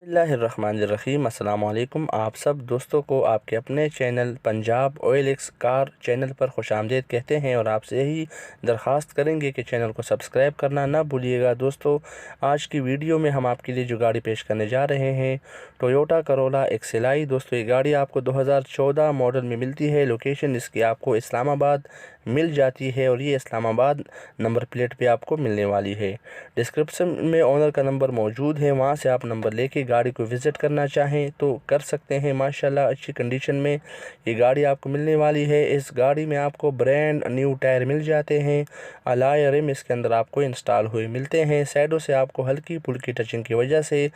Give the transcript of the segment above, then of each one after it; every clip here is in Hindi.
बिस्मिल्लाहिर्रहमानिर्रहीम। अस्सलाम वालेकुम। आप सब दोस्तों को आपके अपने channel Punjab OLX car channel पर खुशामदीद कहते हैं और आपसे यही दरख्वास्त करेंगे कि चैनल को सब्सक्राइब करना ना भूलिएगा। दोस्तों, आज की वीडियो में हम आपके लिए जो गाड़ी पेश करने जा रहे हैं, टोयोटा करोला एक्सेलाई। दोस्तों, ये गाड़ी आपको 2014 मॉडल में मिलती है। लोकेशन इसकी आपको इस्लामाबाद मिल जाती है और ये इस्लामाबाद नंबर प्लेट पे आपको मिलने वाली है। डिस्क्रिप्शन में ओनर का नंबर मौजूद है, वहाँ से आप नंबर लेके गाड़ी को विज़िट करना चाहें तो कर सकते हैं। माशाल्लाह अच्छी कंडीशन में ये गाड़ी आपको मिलने वाली है। इस गाड़ी में आपको ब्रांड न्यू टायर मिल जाते हैं। अलॉय रिम इसके अंदर आपको इंस्टॉल हुए मिलते हैं। साइडों से आपको हल्की फुल्की टचिंग की वजह से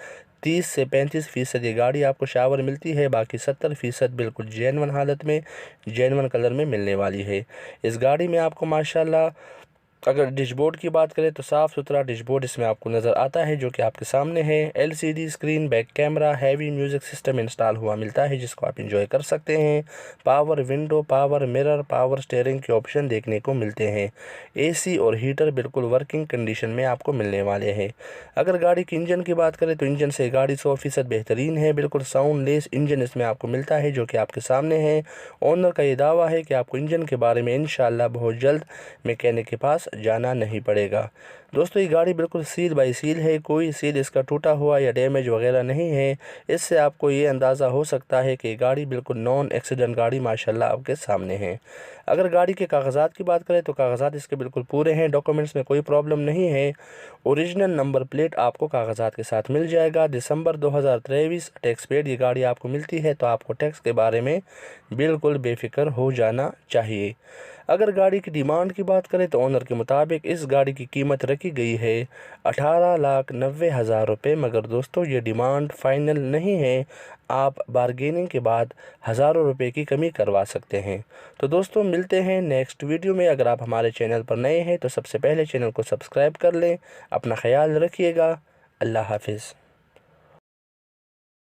30 से 35% ये गाड़ी आपको शावर मिलती है। बाकी 70% बिल्कुल जेन्युइन हालत में, जेन्युइन कलर में मिलने वाली है। इस गाड़ी में आपको माशाल्लाह अगर डैशबोर्ड की बात करें तो साफ़ सुथरा डैशबोर्ड इसमें आपको नज़र आता है, जो कि आपके सामने है। LCD screen, back camera, heavy music system install हुआ मिलता है, जिसको आप इंजॉय कर सकते हैं। Power window, power mirror, power steering के ऑप्शन देखने को मिलते हैं। AC और हीटर बिल्कुल वर्किंग कंडीशन में आपको मिलने वाले हैं। अगर गाड़ी के इंजन की बात करें तो इंजन से गाड़ी 100% बेहतरीन है। बिल्कुल साउंड लेस इंजन इसमें आपको मिलता है, जो कि आपके सामने है। ओनर का ये दावा है कि आपको इंजन के बारे में इंशाल्लाह बहुत जल्द मैकेनिक के पास जाना नहीं पड़ेगा। दोस्तों, ये गाड़ी बिल्कुल सील बाई सील है, कोई सील इसका टूटा हुआ या डैमेज वगैरह नहीं है। इससे आपको ये अंदाज़ा हो सकता है कि गाड़ी बिल्कुल नॉन एक्सीडेंट गाड़ी माशाल्लाह आपके सामने है। अगर गाड़ी के कागज़ात की बात करें तो कागज़ात इसके बिल्कुल पूरे हैं, डॉक्यूमेंट्स में कोई प्रॉब्लम नहीं है। ओरिजिनल नंबर प्लेट आपको कागज़ात के साथ मिल जाएगा। दिसंबर 2023 टैक्स पेड ये गाड़ी आपको मिलती है, तो आपको टैक्स के बारे में बिल्कुल बेफिक्र हो जाना चाहिए। अगर गाड़ी की डिमांड की बात करें तो ओनर के मुताबिक इस गाड़ी की कीमत रखी गई है 18,90,000 रुपये। मगर दोस्तों, ये डिमांड फाइनल नहीं है, आप बारगेनिंग के बाद हज़ारों रुपए की कमी करवा सकते हैं। तो दोस्तों, मिलते हैं नेक्स्ट वीडियो में। अगर आप हमारे चैनल पर नए हैं तो सबसे पहले चैनल को सब्सक्राइब कर लें। अपना ख्याल रखिएगा। अल्लाह हाफिज़।